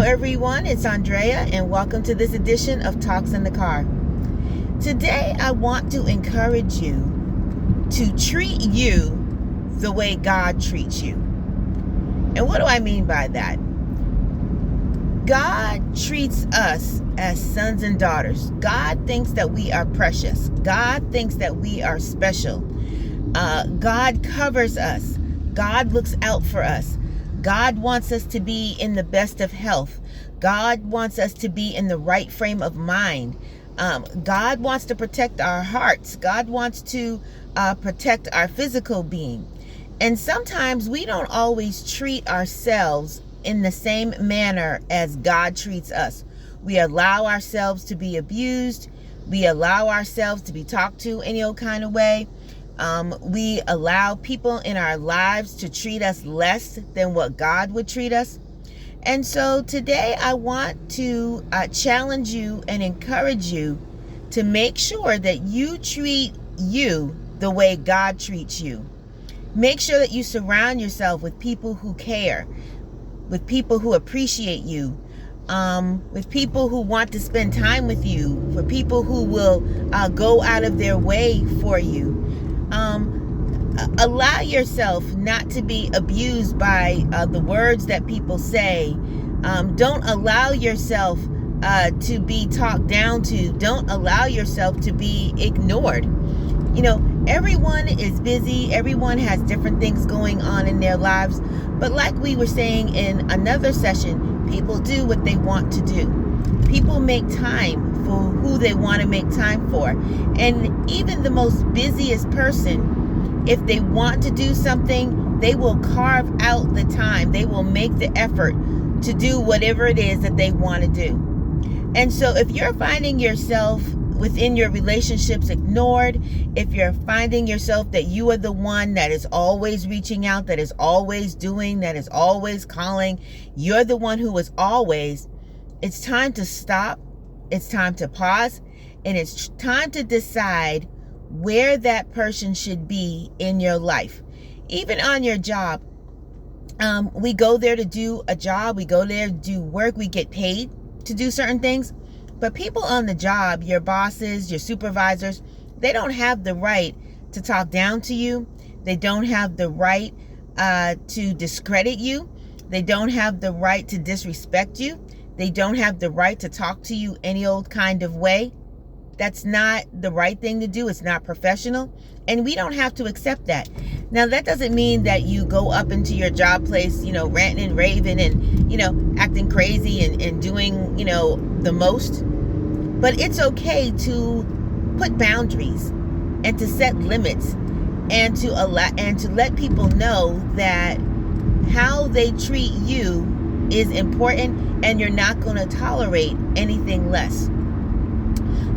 everyone, it's Andrea, and welcome to this edition of Talks in the Car. Today, I want to encourage you to treat you the way God treats you. And what do I mean by that? God treats us as sons and daughters. God thinks that we are precious. God thinks that we are special. God covers us. God looks out for us. God wants us to be in the best of health. God wants us to be in the right frame of mind. God wants to protect our hearts. God wants to protect our physical being. And sometimes we don't always treat ourselves in the same manner as God treats us. We allow ourselves to be abused. We allow ourselves to be talked to any old kind of way. We allow people in our lives to treat us less than what God would treat us. And so today I want to challenge you and encourage you to make sure that you treat you the way God treats you. Make sure that you surround yourself with people who care, with people who appreciate you, with people who want to spend time with you, for people who will go out of their way for you. Allow yourself not to be abused by the words that people say. Don't allow yourself to be talked down to. Don't allow yourself to be ignored. You know, everyone is busy. Everyone has different things going on in their lives. But like we were saying in another session, people do what they want to do. People make time for who they want to make time for. And even the most busiest person, if they want to do something, they will carve out the time. They will make the effort to do whatever it is that they want to do. And so if you're finding yourself within your relationships ignored, if you're finding yourself that you are the one that is always reaching out, that is always doing, that is always calling, you're the one who is always, it's time to stop. It's time to pause, and it's time to decide where that person should be in your life. Even on your job, we go there to do a job, we go there to do work, we get paid to do certain things. But people on the job, your bosses, your supervisors, they don't have the right to talk down to you. They don't have the right to discredit you. They don't have the right to disrespect you. They don't have the right to talk to you any old kind of way. That's not the right thing to do. It's not professional. And we don't have to accept that. Now, that doesn't mean that you go up into your job place, ranting and raving and, acting crazy and doing, the most. But it's okay to put boundaries and to set limits and to let people know that how they treat you is important, and you're not going to tolerate anything less.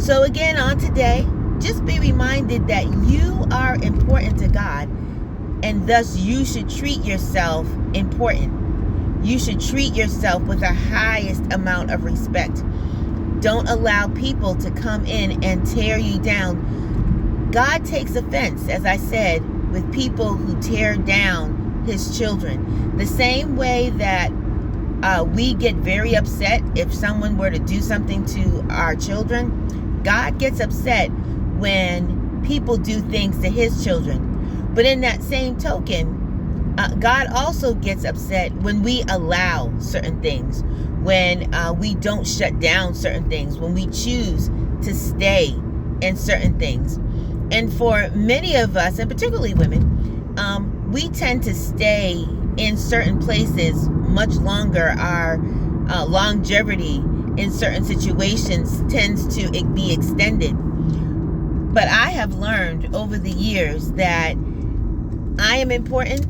So again, on today, just be reminded that you are important to God, and thus you should treat yourself important. You should treat yourself with the highest amount of respect. Don't allow people to come in and tear you down. God takes offense, as I said, with people who tear down his children. The same way that we get very upset if someone were to do something to our children, God gets upset when people do things to his children. But in that same token, God also gets upset when we allow certain things, when we don't shut down certain things, when we choose to stay in certain things. And for many of us, and particularly women, we tend to stay in certain places much longer. Our longevity in certain situations tends to be extended. But I have learned over the years that I am important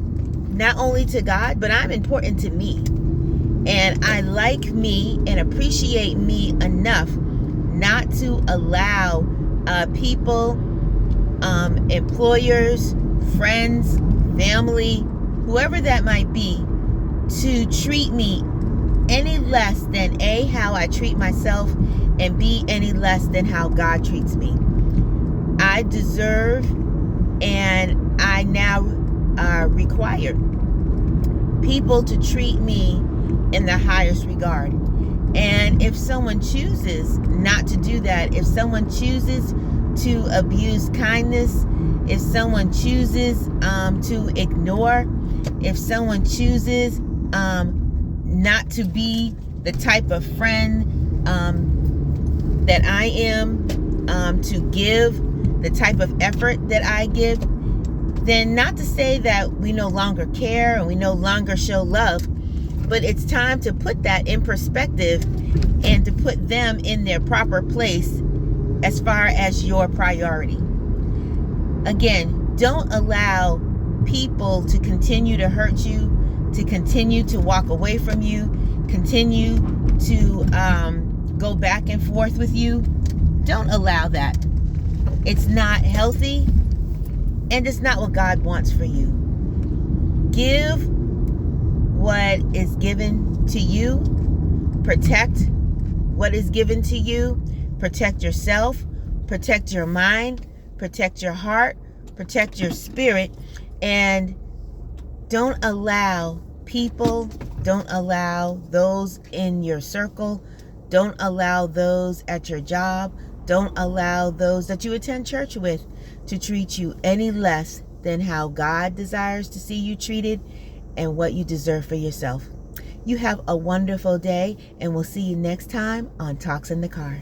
not only to God, but I'm important to me. And I like me and appreciate me enough not to allow people, employers, friends, family, whoever that might be, to treat me any less than A, how I treat myself, and B, any less than how God treats me. I deserve, and I now require people to treat me in the highest regard. And if someone chooses not to do that, if someone chooses to abuse kindness, if someone chooses to ignore, if someone chooses not to be the type of friend that I am, to give the type of effort that I give, then not to say that we no longer care and we no longer show love, but it's time to put that in perspective and to put them in their proper place as far as your priority. Again, don't allow people to continue to hurt you, to continue to walk away from you, continue to go back and forth with you. Don't allow that. It's not healthy, and it's not what God wants for you. Give what is given to you. Protect what is given to you. Protect yourself. Protect your mind. Protect your heart. Protect your spirit. And don't allow people, don't allow those in your circle, don't allow those at your job, don't allow those that you attend church with to treat you any less than how God desires to see you treated and what you deserve for yourself. You have a wonderful day, and we'll see you next time on Talks in the Car.